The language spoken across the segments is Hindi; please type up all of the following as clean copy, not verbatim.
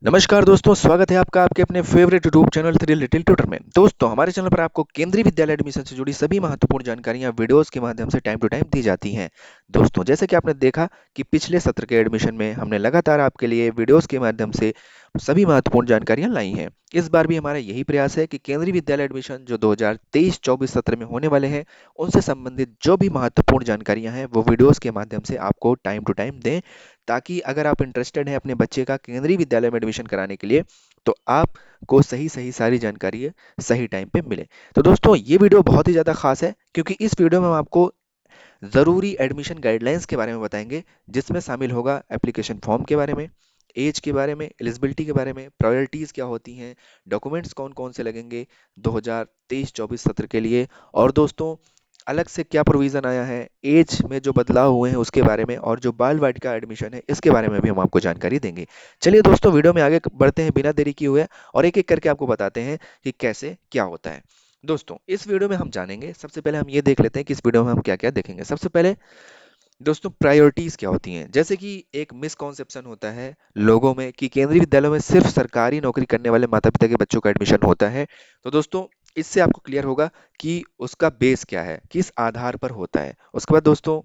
नमस्कार दोस्तों, स्वागत है आपका आपके अपने favourite YouTube channel three little tutor में। दोस्तों, हमारे चैनल पर आपको केंद्रीय विद्यालय एडमिशन से जुड़ी सभी महत्वपूर्ण जानकारियां वीडियोस के माध्यम से टाइम टू टाइम दी जाती हैं। दोस्तों, जैसे कि आपने देखा कि पिछले सत्र के एडमिशन में हमने लगातार आपके लिए वीडियोस के माध्यम से सभी महत्वपूर्ण जानकारियां लाई हैं। इस बार भी हमारा यही प्रयास है कि केंद्रीय विद्यालय एडमिशन जो 2023-24 सत्र में होने वाले हैं, उनसे संबंधित जो भी महत्वपूर्ण जानकारियां हैं वो वीडियोस के माध्यम से आपको टाइम टू टाइम दें, ताकि अगर आप इंटरेस्टेड हैं अपने बच्चे का केंद्रीय विद्यालय में एडमिशन कराने के लिए, तो आपको सही सही सारी जानकारी सही टाइम पे मिले। तो दोस्तों, ये वीडियो बहुत ही ज़्यादा खास है, क्योंकि इस वीडियो में हम आपको ज़रूरी एडमिशन गाइडलाइंस के बारे में बताएंगे, जिसमें शामिल होगा एप्लीकेशन फॉर्म के बारे में, एज के बारे में, एलिजिबिलिटी के बारे में, प्रायोरिटीज़ क्या होती हैं, डॉक्यूमेंट्स कौन कौन से लगेंगे 2023-24 सत्र के लिए, और दोस्तों अलग से क्या प्रोविज़न आया है, एज में जो बदलाव हुए हैं उसके बारे में, और जो बाल वाटिका एडमिशन है इसके बारे में भी हम आपको जानकारी देंगे। चलिए दोस्तों, वीडियो में आगे बढ़ते हैं बिना देरी किए हुए, और एक एक करके आपको बताते हैं कि कैसे क्या होता है। दोस्तों, इस वीडियो में हम जानेंगे, सबसे पहले हम ये देख लेते हैं कि इस वीडियो में हम क्या क्या देखेंगे। सबसे पहले दोस्तों, प्रायोरिटीज क्या होती हैं। जैसे कि एक मिसकॉन्सेप्शन होता है लोगों में कि केंद्रीय विद्यालयों में सिर्फ सरकारी नौकरी करने वाले माता पिता के बच्चों का एडमिशन होता है। तो दोस्तों, इससे आपको क्लियर होगा कि उसका बेस क्या है, किस आधार पर होता है। उसके बाद दोस्तों,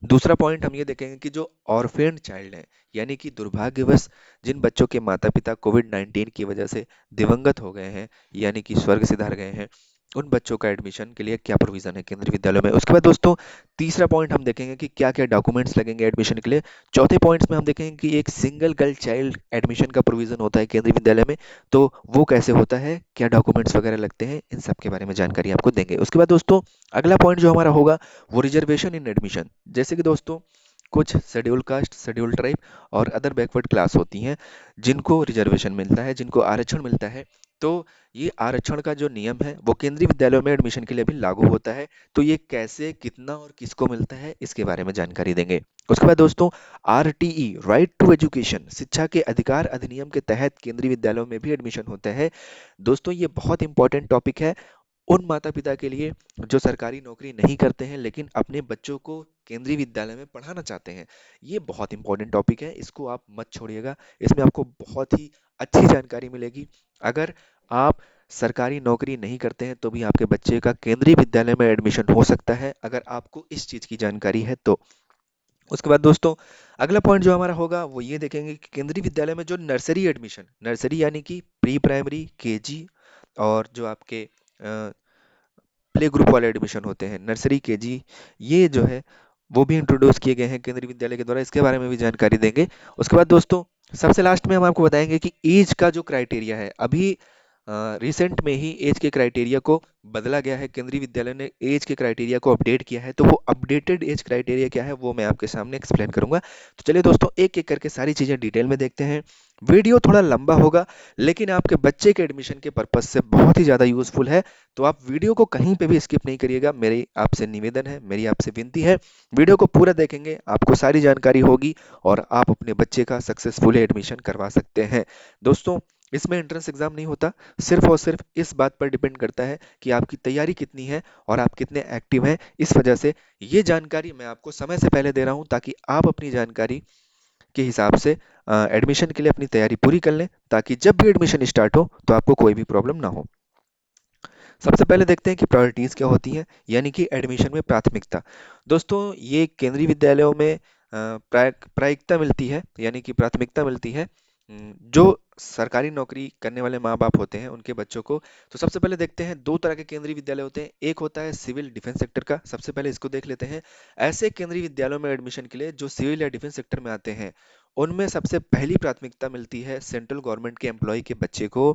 दूसरा पॉइंट हम ये देखेंगे कि जो ऑर्फेन्ड चाइल्ड हैं, यानी कि दुर्भाग्यवश जिन बच्चों के माता पिता कोविड-19 की वजह से दिवंगत हो गए हैं, यानी कि स्वर्ग सिधार गए हैं, उन बच्चों का एडमिशन के लिए क्या प्रोविजन है केंद्रीय विद्यालयों में। उसके बाद दोस्तों, तीसरा पॉइंट हम देखेंगे कि क्या क्या डॉक्यूमेंट्स लगेंगे एडमिशन के लिए। चौथे पॉइंट्स में हम देखेंगे कि एक सिंगल गर्ल चाइल्ड एडमिशन का प्रोविजन होता है केंद्रीय विद्यालय में, तो वो कैसे होता है, क्या डॉक्यूमेंट्स वगैरह लगते हैं, इन सब के बारे में जानकारी आपको देंगे। उसके बाद दोस्तों, अगला पॉइंट जो हमारा होगा वो रिजर्वेशन इन एडमिशन। जैसे कि दोस्तों, कुछ शेड्यूल कास्ट, शेड्यूल ट्राइब और अदर बैकवर्ड क्लास होती हैं, जिनको रिजर्वेशन मिलता है, जिनको आरक्षण मिलता है। तो ये आरक्षण का जो नियम है वो केंद्रीय विद्यालयों में एडमिशन के लिए भी लागू होता है। तो ये कैसे, कितना और किसको मिलता है, इसके बारे में जानकारी देंगे। उसके बाद दोस्तों, आरटीई, राइट टू एजुकेशन, शिक्षा के अधिकार अधिनियम के तहत केंद्रीय विद्यालयों में भी एडमिशन होता है। दोस्तों, ये बहुत इंपॉर्टेंट टॉपिक है उन माता-पिता के लिए जो सरकारी नौकरी नहीं करते हैं, लेकिन अपने बच्चों को केंद्रीय विद्यालय में पढ़ाना चाहते हैं। ये बहुत इंपॉर्टेंट टॉपिक है, इसको आप मत छोड़िएगा। इसमें आपको बहुत ही अच्छी जानकारी मिलेगी। अगर आप सरकारी नौकरी नहीं करते हैं, तो भी आपके बच्चे का केंद्रीय विद्यालय में एडमिशन हो सकता है, अगर आपको इस चीज़ की जानकारी है तो। उसके बाद दोस्तों, अगला पॉइंट जो हमारा होगा वो ये देखेंगे कि केंद्रीय विद्यालय में जो नर्सरी एडमिशन, नर्सरी यानी कि प्री प्राइमरी, केजी, और जो आपके प्ले ग्रुप वाले एडमिशन होते हैं, नर्सरी केजी, ये जो है वो भी इंट्रोड्यूस किए गए हैं केंद्रीय विद्यालय के द्वारा। इसके बारे में भी जानकारी देंगे। उसके बाद दोस्तों, सबसे लास्ट में हम आपको बताएंगे कि एज का जो क्राइटेरिया है, अभी रिसेंट में ही एज के क्राइटेरिया को बदला गया है, केंद्रीय विद्यालय ने एज के क्राइटेरिया को अपडेट किया है। तो वो अपडेटेड एज क्राइटेरिया क्या है वो मैं आपके सामने एक्सप्लेन करूंगा। तो चलिए दोस्तों, एक एक करके सारी चीजें डिटेल में देखते हैं। वीडियो थोड़ा लंबा होगा, लेकिन आपके बच्चे के एडमिशन के पर्पज से बहुत ही ज़्यादा यूजफुल है। तो आप वीडियो को कहीं पे भी स्किप नहीं करिएगा, मेरी आपसे निवेदन है, मेरी आपसे विनती है। वीडियो को पूरा देखेंगे, आपको सारी जानकारी होगी, और आप अपने बच्चे का सक्सेसफुली एडमिशन करवा सकते हैं। दोस्तों, इसमें एंट्रेंस एग्जाम नहीं होता, सिर्फ और सिर्फ इस बात पर डिपेंड करता है कि आपकी तैयारी कितनी है और आप कितने एक्टिव हैं। इस वजह से ये जानकारी मैं आपको समय से पहले दे रहा हूं, ताकि आप अपनी जानकारी के हिसाब से एडमिशन के लिए अपनी तैयारी पूरी कर लें, ताकि जब भी एडमिशन स्टार्ट हो तो आपको कोई भी प्रॉब्लम ना हो। सबसे पहले देखते हैं कि प्रायोरिटीज़ क्या होती हैं, यानी कि एडमिशन में प्राथमिकता। दोस्तों, ये केंद्रीय विद्यालयों में प्रायिकता मिलती है, यानी कि प्राथमिकता मिलती है जो सरकारी नौकरी करने वाले माँ बाप होते हैं उनके बच्चों को। तो सबसे पहले देखते हैं, दो तरह के केंद्रीय विद्यालय होते हैं। एक होता है सिविल डिफेंस सेक्टर का, सबसे पहले इसको देख लेते हैं। ऐसे केंद्रीय विद्यालयों में एडमिशन के लिए जो सिविल या डिफेंस सेक्टर में आते हैं, उनमें सबसे पहली प्राथमिकता मिलती है सेंट्रल गवर्नमेंट के एम्प्लॉय के बच्चे को।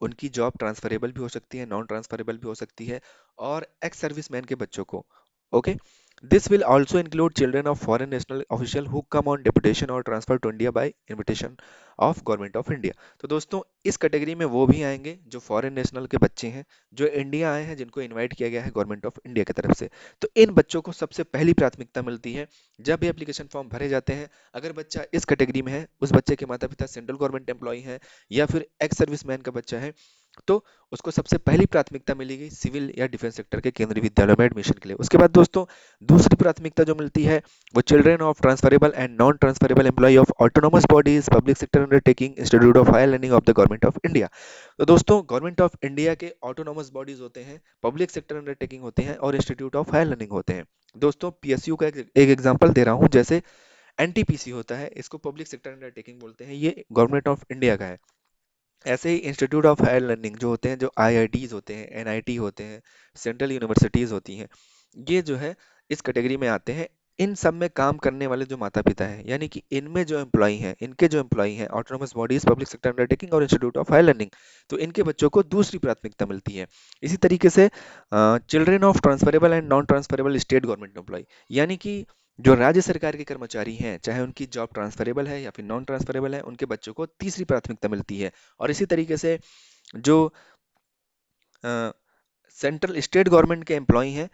उनकी जॉब ट्रांसफरेबल भी हो सकती है, नॉन ट्रांसफरेबल भी हो सकती है, और एक्स सर्विसमैन के बच्चों को। Okay, this will also include children of foreign national official who come on deputation or transfer to India by invitation of government of India. तो दोस्तों, इस कैटेगरी में वो भी आएंगे जो फॉरेन नेशनल के बच्चे हैं, जो इंडिया आए हैं, जिनको इनवाइट किया गया है गवर्नमेंट ऑफ इंडिया की तरफ से। तो इन बच्चों को सबसे पहली प्राथमिकता मिलती है जब भी एप्लीकेशन फॉर्म भरे जाते हैं। अगर बच्चा इस कैटेगरी में है, उस बच्चे के माता पिता सेंट्रल गवर्नमेंट एम्प्लॉय हैं, या फिर एक्स सर्विसमैन का बच्चा है, तो उसको सबसे पहली प्राथमिकता मिलेगी सिविल या डिफेंस सेक्टर के केंद्रीय विद्यालयों में एडमिशन के लिए। उसके बाद दोस्तों दूसरी प्राथमिकता जो मिलती है वो children of transferable and non transferable employ of autonomous bodies public sector undertaking institute of higher learning of the government of India. तो दोस्तों गवर्नमेंट ऑफ इंडिया के ऑटोनोमस बॉडीज होते हैं, पब्लिक सेक्टर अंडरटेकिंग होते हैं और इंस्टीट्यूट ऑफ हायर लर्निंग होते हैं। दोस्तों पीएसयू का एक एग्जांपल दे रहा हूं, जैसे एनटीपीसी होता है, इसको पब्लिक सेक्टर अंडरटेकिंग बोलते हैं, ये गवर्नमेंट ऑफ इंडिया का है। ऐसे ही इंस्टीट्यूट ऑफ हायर लर्निंग जो होते हैं, जो आईआईटीज होते हैं, एनआईटी होते हैं, सेंट्रल यूनिवर्सिटीज होती हैं, ये जो है इस कैटेगरी में आते हैं। इन सब में काम करने वाले जो माता पिता हैं, यानी कि इनमें जो एम्प्लॉय हैं, इनके जो एम्प्लॉय हैं autonomous bodies public sector undertaking और इंस्टीट्यूट ऑफ हायर लर्निंग, तो इनके बच्चों को दूसरी प्राथमिकता मिलती है। इसी तरीके से children of transferable and non transferable state government employ, यानी कि जो राज्य सरकार के कर्मचारी हैं, चाहे उनकी जॉब ट्रांसफरेबल है या फिर नॉन ट्रांसफरेबल है, उनके बच्चों को तीसरी प्राथमिकता मिलती है। और इसी तरीके से जो सेंट्रल स्टेट गवर्नमेंट के एम्प्लॉय हैं,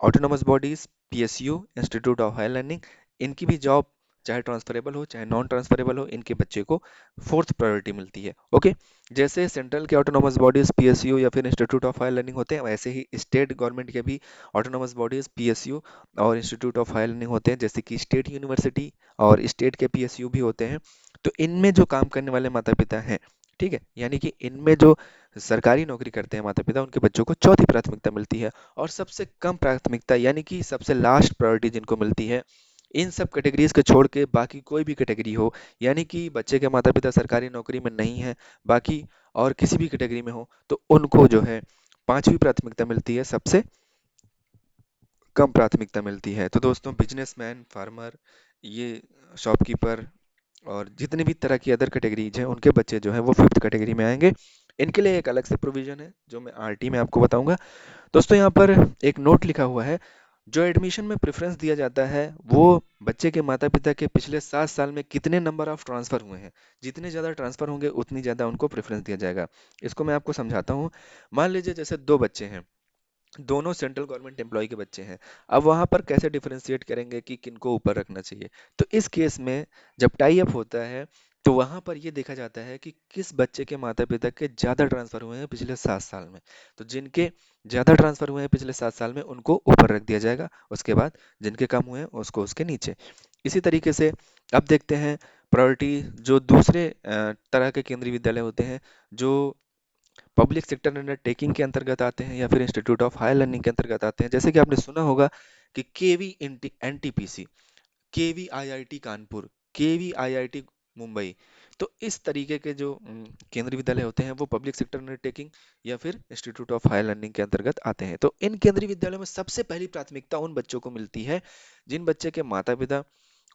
autonomous bodies, PSU, institute of higher learning, इनकी भी जॉब चाहे ट्रांसफरेबल हो चाहे नॉन ट्रांसफरेबल हो, इनके बच्चे को फोर्थ प्रायोरिटी मिलती है। ओके, जैसे सेंट्रल के ऑटोनोमस बॉडीज पीएसयू या फिर इंस्टीट्यूट ऑफ हायर लर्निंग होते हैं, वैसे ही स्टेट गवर्नमेंट के भी ऑटोनोमस बॉडीज पीएसयू और इंस्टीट्यूट ऑफ हायर लर्निंग होते हैं, जैसे कि स्टेट यूनिवर्सिटी और स्टेट के पीएसयू भी होते हैं। तो इनमें जो काम करने वाले माता पिता हैं, ठीक है, यानी कि इनमें जो सरकारी नौकरी करते हैं माता पिता, उनके बच्चों को चौथी प्राथमिकता मिलती है। और सबसे कम प्राथमिकता यानी कि सबसे लास्ट प्रायोरिटी जिनको मिलती है, इन सब कैटेगरीज को छोड़ के बाकी कोई भी कैटेगरी हो, यानी कि बच्चे के माता पिता सरकारी नौकरी में नहीं है, बाकी और किसी भी कैटेगरी में हो, तो उनको जो है पांचवी प्राथमिकता मिलती है, सबसे कम प्राथमिकता मिलती है। तो दोस्तों बिजनेसमैन, फार्मर, ये शॉपकीपर और जितनी भी तरह की अदर कैटेगरीज हैं, उनके बच्चे जो हैं वो फिफ्थ कैटेगरी में आएंगे। इनके लिए एक अलग से प्रोविजन है जो मैं आरटी में आपको बताऊंगा। दोस्तों यहाँ पर एक नोट लिखा हुआ है, जो एडमिशन में प्रेफरेंस दिया जाता है वो बच्चे के माता पिता के पिछले 7 साल में कितने नंबर ऑफ ट्रांसफर हुए हैं, जितने ज़्यादा ट्रांसफर होंगे उतनी ज़्यादा उनको प्रेफरेंस दिया जाएगा। इसको मैं आपको समझाता हूँ। मान लीजिए जैसे दो बच्चे हैं, दोनों सेंट्रल गवर्नमेंट एम्प्लॉय के बच्चे हैं। अब वहां पर कैसे डिफरेंशिएट करेंगे कि किनको ऊपर रखना चाहिए? तो इस केस में जब टाई अप होता है, तो वहां पर ये देखा जाता है कि किस बच्चे के माता पिता के ज्यादा ट्रांसफर हुए हैं पिछले 7 साल में। तो जिनके ज्यादा ट्रांसफर हुए हैं पिछले 7 साल में, उनको ऊपर रख दिया जाएगा। उसके बाद जिनके कम हुए हैं उसको उसके नीचे। इसी तरीके से अब देखते हैं प्रायोरिटी जो दूसरे तरह के केंद्रीय विद्यालय होते हैं, जो पब्लिक सेक्टर अंडरटेकिंग के अंतर्गत आते हैं या फिर इंस्टीट्यूट ऑफ हायर लर्निंग के अंतर्गत आते हैं। जैसे कि आपने सुना होगा कि केवी एनटीपीसी, केवी आईआईटी कानपुर, केवी आईआईटी मुंबई। तो इस तरीके के जो केंद्रीय विद्यालय होते हैं वो पब्लिक सेक्टर अंडरटेकिंग या फिर इंस्टीट्यूट ऑफ हायर लर्निंग के अंतर्गत आते हैं। तो इन केंद्रीय विद्यालयों में सबसे पहली प्राथमिकता उन बच्चों को मिलती है जिन बच्चे के माता पिता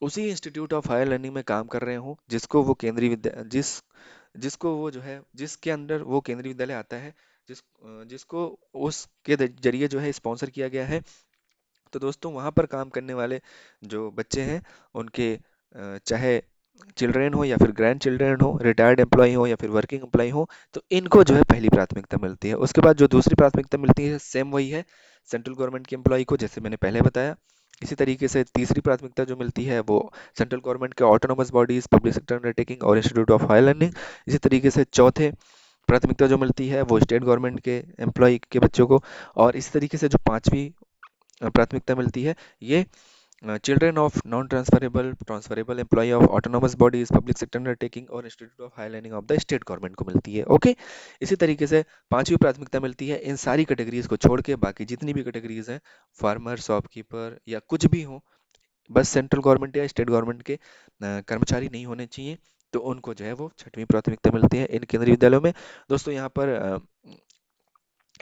उसी इंस्टीट्यूट ऑफ हायर लर्निंग में काम कर रहे हों, जिसको वो केंद्रीय विद्या जिस जिसको वो जो है जिसके अंदर वो केंद्रीय विद्यालय आता है, जिसको उसके जरिए जो है स्पॉन्सर किया गया है। तो दोस्तों वहाँ पर काम करने वाले जो बच्चे हैं, उनके चाहे चिल्ड्रेन हो या फिर ग्रैंड चिल्ड्रेन हो, रिटायर्ड एम्प्लॉय हो या फिर वर्किंग एम्प्लॉय हो, तो इनको जो है पहली प्राथमिकता मिलती है। उसके बाद जो दूसरी प्राथमिकता मिलती है सेम वही है सेंट्रल गवर्नमेंट के एम्प्लॉय को, जैसे मैंने पहले बताया। इसी तरीके से तीसरी प्राथमिकता जो मिलती है वो सेंट्रल गवर्नमेंट के autonomous bodies, public sector undertaking और इंस्टीट्यूट ऑफ हायर लर्निंग। इसी तरीके से चौथे प्राथमिकता जो मिलती है वो स्टेट गवर्नमेंट के एम्प्लॉय के बच्चों को। और इस तरीके से जो पांचवी प्राथमिकता मिलती है, ये children of non transferable transferable employ of autonomous bodies, public sector undertaking और institute of higher learning of the state government को मिलती है। ओके, इसी तरीके से पांचवी प्राथमिकता मिलती है इन सारी कैटेगरीज को छोड़ के, बाकी जितनी भी कैटेगरीज हैं, फार्मर, शॉपकीपर या कुछ भी हो, बस सेंट्रल गवर्नमेंट या स्टेट गवर्नमेंट के कर्मचारी नहीं होने चाहिए, तो उनको जो है वो छठवीं प्राथमिकता मिलती है इन केंद्रीय विद्यालयों में। दोस्तों यहाँ पर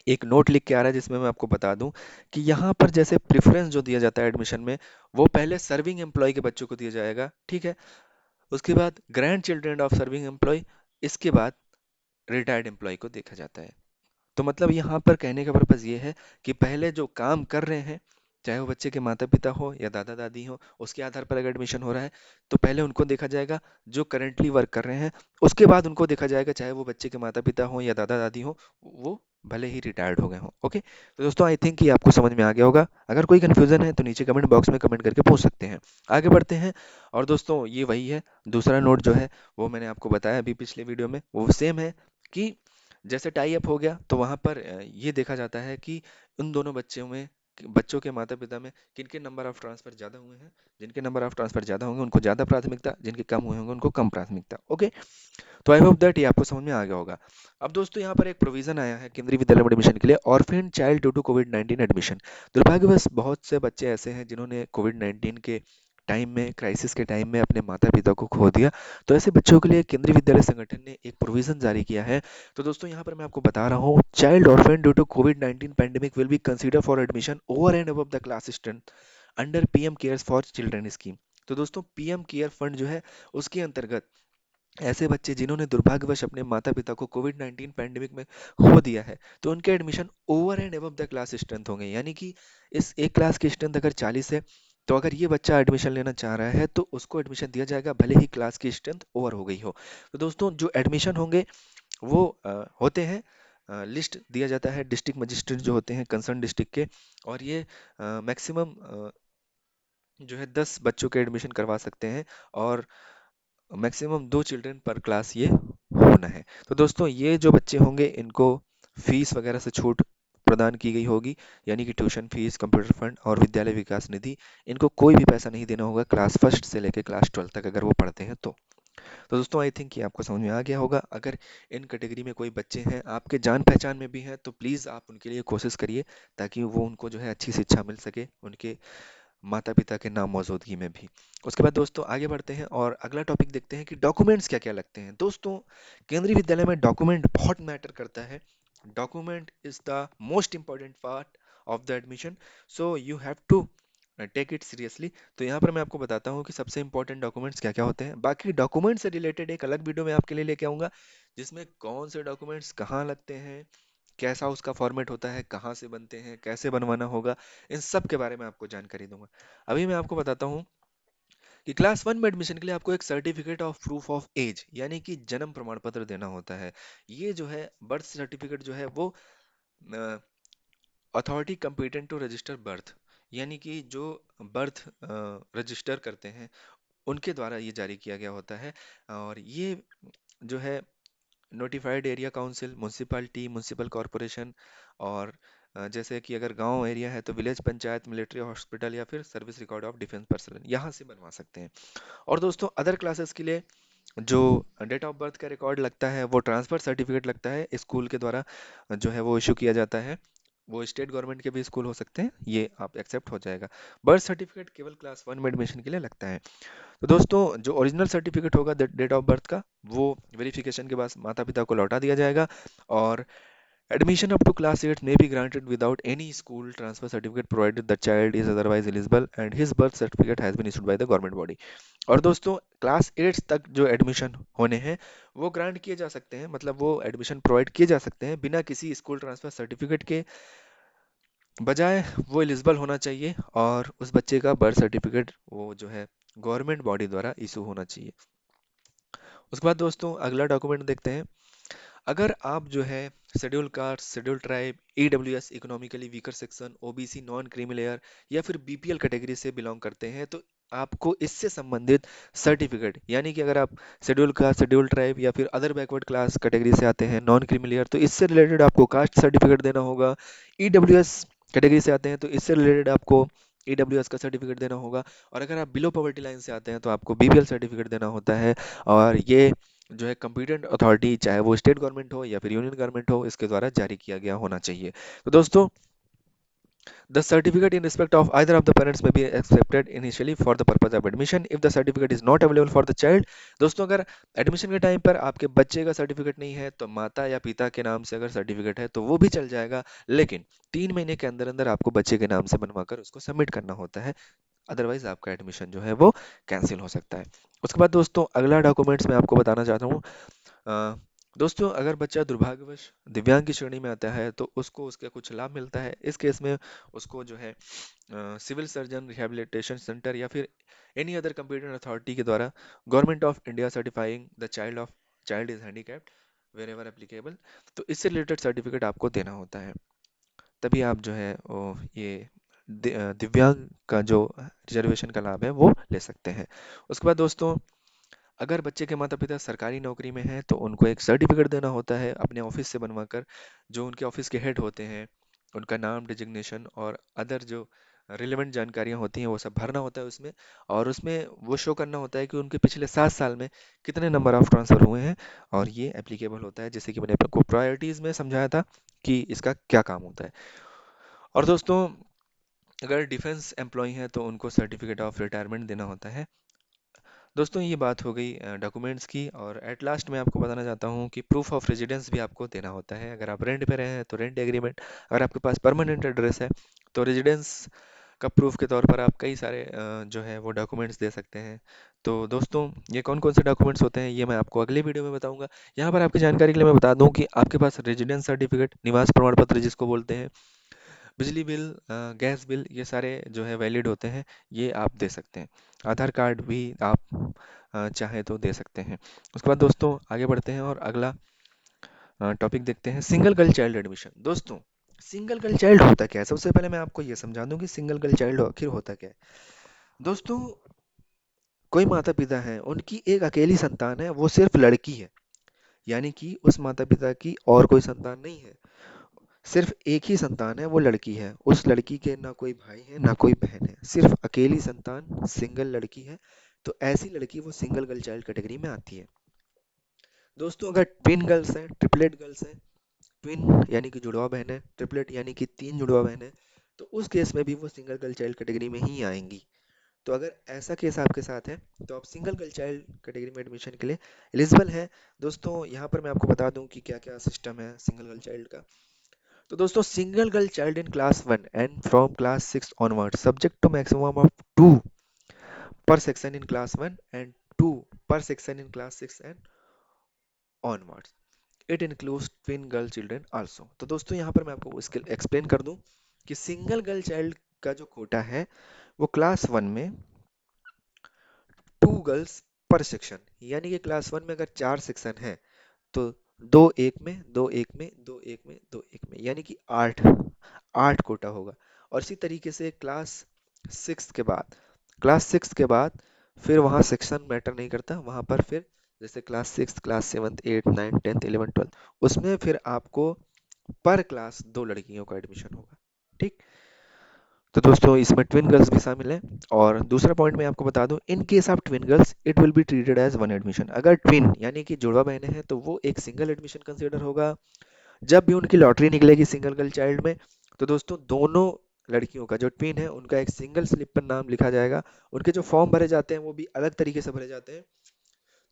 एक नोट लिख के आ रहा है जिसमें मैं आपको बता दूं कि यहाँ पर जैसे प्रेफरेंस जो दिया जाता है एडमिशन में, वो पहले सर्विंग एम्प्लॉय के बच्चों को दिया जाएगा, ठीक है, उसके बाद grand children of serving employ, इसके बाद रिटायर्ड एम्प्लॉय को देखा जाता है। तो मतलब यहाँ पर कहने का पर्पज ये है कि पहले जो काम कर रहे हैं, चाहे वो बच्चे के माता पिता हो या दादा दादी हो, उसके आधार पर अगर एडमिशन हो रहा है तो पहले उनको देखा जाएगा जो करेंटली वर्क कर रहे हैं। उसके बाद उनको देखा जाएगा चाहे वो बच्चे के माता पिता हो या दादा दादी हो, वो भले ही रिटायर्ड हो गए हों। ओके, तो दोस्तों आई थिंक ये आपको समझ में आ गया होगा। अगर कोई कन्फ्यूजन है तो नीचे कमेंट बॉक्स में कमेंट करके पूछ सकते हैं। आगे बढ़ते हैं। और दोस्तों ये वही है, दूसरा नोट जो है वो मैंने आपको बताया अभी पिछले वीडियो में, वो सेम है कि जैसे टाई अप हो गया तो वहाँ पर ये देखा जाता है कि उन दोनों बच्चों के माता-पिता में किनके नंबर ऑफ ट्रांसफर ज़्यादा हुए हैं। जिनके नंबर ऑफ ट्रांसफर ज़्यादा होंगे उनको ज़्यादा प्राथमिकता, जिनके कम हुए होंगे उनको कम प्राथमिकता। ओके, तो आई होप दैट ये आपको समझ में आ गया होगा। अब दोस्तों यहाँ पर एक प्रोविज़न आया है केंद्रीय विद्यालय में एडमिशन के लिए, ऑर्फेन चाइल्ड ड्यू टू कोविड-19 एडमिशन। दुर्भाग्यवश बहुत से बच्चे ऐसे हैं जिन्होंने कोविड-19 के टाइम में, क्राइसिस के टाइम में अपने माता-पिता को खो दिया। तो ऐसे बच्चों के लिए केंद्रीय विद्यालय संगठन ने एक प्रोविज़न जारी किया है। तो दोस्तों यहाँ पर मैं आपको बता रहा हूँ, चाइल्ड ऑर्फेन ड्यू टू कोविड-19 pandemic will be considered for admission over and above the class strength under PM cares for children scheme. तो दोस्तों पीएम केयर फंड जो है उसके अंतर्गत ऐसे बच्चे जिन्होंने दुर्भाग्यवश अपने माता-पिता को कोविड-19 पैंडेमिक में खो दिया है, तो उनके admission over and above the class strength होंगे। यानी कि इस एक क्लास की स्ट्रेंथ अगर 40 है, तो अगर ये बच्चा एडमिशन लेना चाह रहा है, तो उसको एडमिशन दिया जाएगा भले ही क्लास की स्ट्रेंथ ओवर हो गई हो। तो दोस्तों जो एडमिशन होंगे वो होते हैं, लिस्ट दिया जाता है डिस्ट्रिक्ट मजिस्ट्रेट जो होते हैं कंसर्न डिस्ट्रिक्ट के, और ये मैक्सिमम जो है 10 बच्चों के एडमिशन करवा सकते हैं, और मैक्सिमम 2 चिल्ड्रन पर क्लास ये होना है। तो दोस्तों ये जो बच्चे होंगे इनको फीस वगैरह से छूट प्रदान की गई होगी, यानी कि ट्यूशन फीस, कंप्यूटर फंड और विद्यालय विकास निधि, इनको कोई भी पैसा नहीं देना होगा क्लास फर्स्ट से लेकर क्लास 12 तक अगर वो पढ़ते हैं तो। तो दोस्तों आई थिंक ये आपको समझ में आ गया होगा। अगर इन कैटेगरी में कोई बच्चे हैं आपके जान पहचान में भी हैं तो प्लीज़ आप उनके लिए कोशिश करिए, ताकि वो उनको जो है अच्छी शिक्षा मिल सके उनके माता-पिता के नाम मौजूदगी में भी। उसके बाद दोस्तों आगे बढ़ते हैं और अगला टॉपिक देखते हैं कि डॉक्यूमेंट्स क्या-क्या लगते हैं। दोस्तों केंद्रीय विद्यालय में डॉक्यूमेंट बहुत मैटर करता है। Document is the most important part of the admission, so you have to take it seriously. तो यहाँ पर मैं आपको बताता हूँ कि सबसे इंपॉर्टेंट डॉक्यूमेंट्स क्या-क्या होते हैं। बाकी डॉक्यूमेंट से रिलेटेड एक अलग वीडियो मैं आपके लिए लेके आऊँगा, जिसमें कौन से डॉक्यूमेंट्स कहाँ लगते हैं, कैसा उसका फॉर्मेट होता है, कहाँ से बनते हैं, कैसे बनवाना होगा, इन सब के बारे में आपको जानकारी दूंगा। अभी मैं आपको बताता हूँ कि क्लास 1 में एडमिशन के लिए आपको एक certificate of proof of age यानी कि जन्म प्रमाण पत्र देना होता है। ये जो है बर्थ सर्टिफिकेट जो है वो authority competent to register birth, यानी कि जो बर्थ रजिस्टर करते हैं उनके द्वारा ये जारी किया गया होता है। और ये जो है notified area council, municipality, municipal corporation, और जैसे कि अगर गांव एरिया है तो विलेज पंचायत, मिलिट्री हॉस्पिटल या फिर service record of defence personnel, यहाँ से बनवा सकते हैं। और दोस्तों अदर क्लासेस के लिए जो डेट ऑफ बर्थ का रिकॉर्ड लगता है, वो ट्रांसफर सर्टिफिकेट लगता है स्कूल के द्वारा जो है वो इशू किया जाता है। वो स्टेट गवर्नमेंट के भी स्कूल हो सकते हैं, ये आप एक्सेप्ट हो जाएगा। बर्थ सर्टिफिकेट केवल क्लास 1 में एडमिशन के लिए लगता है। तो दोस्तों जो ओरिजिनल सर्टिफिकेट होगा डेट ऑफ बर्थ का, वो वेरिफिकेशन के बाद माता पिता को लौटा दिया जाएगा। और admission up to class 8 may be granted without any school transfer certificate provided the child is otherwise eligible and his birth certificate has been issued by the government body। और दोस्तों क्लास 8 तक जो एडमिशन होने हैं वो ग्रांट किए जा सकते हैं, मतलब वो एडमिशन प्रोवाइड किए जा सकते हैं बिना किसी स्कूल ट्रांसफर सर्टिफिकेट के, बजाय वो एलिजिबल होना चाहिए और उस बच्चे का बर्थ सर्टिफिकेट वो जो है गवर्नमेंट बॉडी द्वारा इशू होना चाहिए। उसके बाद दोस्तों अगला डॉक्यूमेंट देखते हैं। अगर आप जो है schedule caste, schedule tribe, EWS economically weaker section, OBC, non creamy layer या फिर बीपीएल कैटेगरी से बिलोंग करते हैं तो आपको इससे संबंधित सर्टिफिकेट, यानी कि अगर आप शेड्यूल कास्ट, शेड्यूल ट्राइब या फिर अदर बैकवर्ड क्लास कैटेगरी से आते हैं, नॉन क्रीमी लेयर, तो इससे रिलेटेड आपको कास्ट सर्टिफिकेट देना होगा। ईडब्ल्यूएस कैटेगरी से आते हैं तो इससे रिलेटेड आपको ईडब्ल्यूएस का सर्टिफिकेट देना होगा। और अगर आप बिलो पॉवर्टी लाइन से आते हैं तो आपको बीपीएल सर्टिफिकेट देना होता है। और ये जो है कंपिटेंट अथॉरिटी, चाहे वो स्टेट गवर्नमेंट हो या फिर यूनियन गवर्नमेंट हो, इसके द्वारा जारी किया गया होना चाहिए। तो दोस्तों the certificate in respect of either of the parents may be accepted initially for the purpose of admission if the certificate is not available for the child। दोस्तों अगर एडमिशन के टाइम पर आपके बच्चे का सर्टिफिकेट नहीं है तो माता या पिता के नाम से अगर सर्टिफिकेट है तो वो भी चल जाएगा, लेकिन 3 महीने के अंदर अंदर आपको बच्चे के नाम से बनवाकर उसको सबमिट करना होता है, अदरवाइज आपका एडमिशन जो है वो कैंसिल हो सकता है। उसके बाद दोस्तों अगला डॉक्यूमेंट्स मैं आपको बताना चाहता हूँ। अ, दोस्तों अगर बच्चा दुर्भाग्यवश दिव्यांग की श्रेणी में आता है तो उसको उसका कुछ लाभ मिलता है। इस केस में उसको जो है सिविल सर्जन रिहैबिलिटेशन सेंटर या फिर एनी अदर कंप्यूटर अथॉरिटी के द्वारा government of India certifying the child is handicapped wherever applicable, तो इससे रिलेटेड सर्टिफिकेट आपको देना होता है, तभी आप जो है ये दिव्यांग का जो रिजर्वेशन का लाभ है वो ले सकते हैं। उसके बाद दोस्तों अगर बच्चे के माता-पिता सरकारी नौकरी में हैं, तो उनको एक सर्टिफ़िकेट देना होता है अपने ऑफ़िस से बनवाकर, जो उनके ऑफ़िस के हेड होते हैं, उनका नाम, डेज़िग्नेशन और अदर जो रिलेवेंट जानकारियाँ होती हैं, वो सब भरना होता है उसमें और उसमें वो शो करना होता है कि उनके पिछले 7 साल में कितने नंबर ऑफ़ ट्रांसफ़र हुए हैं और ये एप्लीकेबल होता है, जैसे कि मैंने आपको प्रायोरिटीज़ में समझाया था कि इसका क्या काम होता है। और दोस्तों, अगर डिफेंस एम्प्लॉयी हैं, तो उनको सर्टिफ़िकेट ऑफ रिटायरमेंट देना होता है। दोस्तों ये बात हो गई डॉक्यूमेंट्स की और एट लास्ट मैं आपको बताना चाहता हूँ कि प्रूफ ऑफ रेजिडेंस भी आपको देना होता है। अगर आप रेंट पे रहे हैं तो रेंट एग्रीमेंट, अगर आपके पास परमानेंट एड्रेस है तो रेजिडेंस का प्रूफ के तौर पर आप कई सारे जो है वो डॉक्यूमेंट्स दे सकते हैं। तो दोस्तों, ये कौन कौन से डॉक्यूमेंट्स होते हैं ये मैं आपको अगले वीडियो में बताऊंगा। यहाँ पर आपकी जानकारी के लिए मैं बता दूं कि आपके पास रेजिडेंस सर्टिफिकेट, निवास प्रमाण पत्र जिसको बोलते हैं, बिजली बिल, गैस बिल, ये सारे जो है वैलिड होते हैं, ये आप दे सकते हैं। आधार कार्ड भी आप चाहें तो दे सकते हैं। उसके बाद दोस्तों आगे बढ़ते हैं और अगला टॉपिक देखते हैं, सिंगल गर्ल चाइल्ड एडमिशन। दोस्तों, सिंगल गर्ल चाइल्ड होता क्या है? सबसे पहले मैं आपको ये समझा दूं कि सिंगल गर्ल चाइल्ड आखिर होता क्या है। दोस्तों, कोई माता पिता हैं, उनकी एक अकेली संतान है, वो सिर्फ लड़की है, यानी कि उस माता पिता की और कोई संतान नहीं है, सिर्फ एक ही संतान है, वो लड़की है। उस लड़की के ना कोई भाई है ना कोई बहन है, सिर्फ अकेली संतान सिंगल लड़की है। तो ऐसी लड़की वो सिंगल गर्ल चाइल्ड कैटेगरी में आती है। दोस्तों, अगर ट्विन गर्ल्स हैं, ट्रिपलेट गर्ल्स हैं, ट्विन यानी कि जुड़वा बहन है, ट्रिपलेट यानी कि 3 जुड़वा बहन है, तो उस केस में भी वो सिंगल गर्ल चाइल्ड कैटेगरी में ही आएंगी। तो अगर ऐसा केस आपके साथ है तो आप सिंगल गर्ल चाइल्ड कैटेगरी में एडमिशन के लिए एलिजिबल हैं। दोस्तों, यहाँ पर मैं आपको बता दूं कि क्या क्या सिस्टम है सिंगल गर्ल चाइल्ड का। तो दोस्तों, single girl child in class 1 and from class 6 onward subject to maximum of 2 per section in class 1 and 2 per section in class 6 and onwards. It includes twin girl children also. तो दोस्तों, यहाँ पर मैं आपको इसके एक्सप्लेन कर दूं कि सिंगल गर्ल चाइल्ड का जो कोटा है वो क्लास 1 में 2 गर्ल्स पर सेक्शन, यानी कि क्लास 1 में अगर 4 सेक्शन है तो दो एक में, दो एक में, दो एक में, दो एक में, यानी कि 8 कोटा होगा। और इसी तरीके से क्लास 6 के बाद फिर वहाँ सेक्शन मैटर नहीं करता, वहाँ पर फिर जैसे क्लास 6, क्लास 7, 8, 9, 10, 11, 12, उसमें फिर आपको पर क्लास 2 लड़कियों का एडमिशन होगा। ठीक। तो दोस्तों, इसमें ट्विन गर्ल्स भी शामिल हैं। और दूसरा पॉइंट मैं आपको बता दूं, in case of twin girls it will be treated as one admission. अगर ट्विन यानी कि जुड़वा बहनें हैं तो वो एक सिंगल एडमिशन कंसीडर होगा। जब भी उनकी लॉटरी निकलेगी सिंगल गर्ल चाइल्ड में, तो दोस्तों दोनों लड़कियों का जो ट्विन है उनका एक सिंगल स्लिप पर नाम लिखा जाएगा। उनके जो फॉर्म भरे जाते हैं वो भी अलग तरीके से भरे जाते हैं।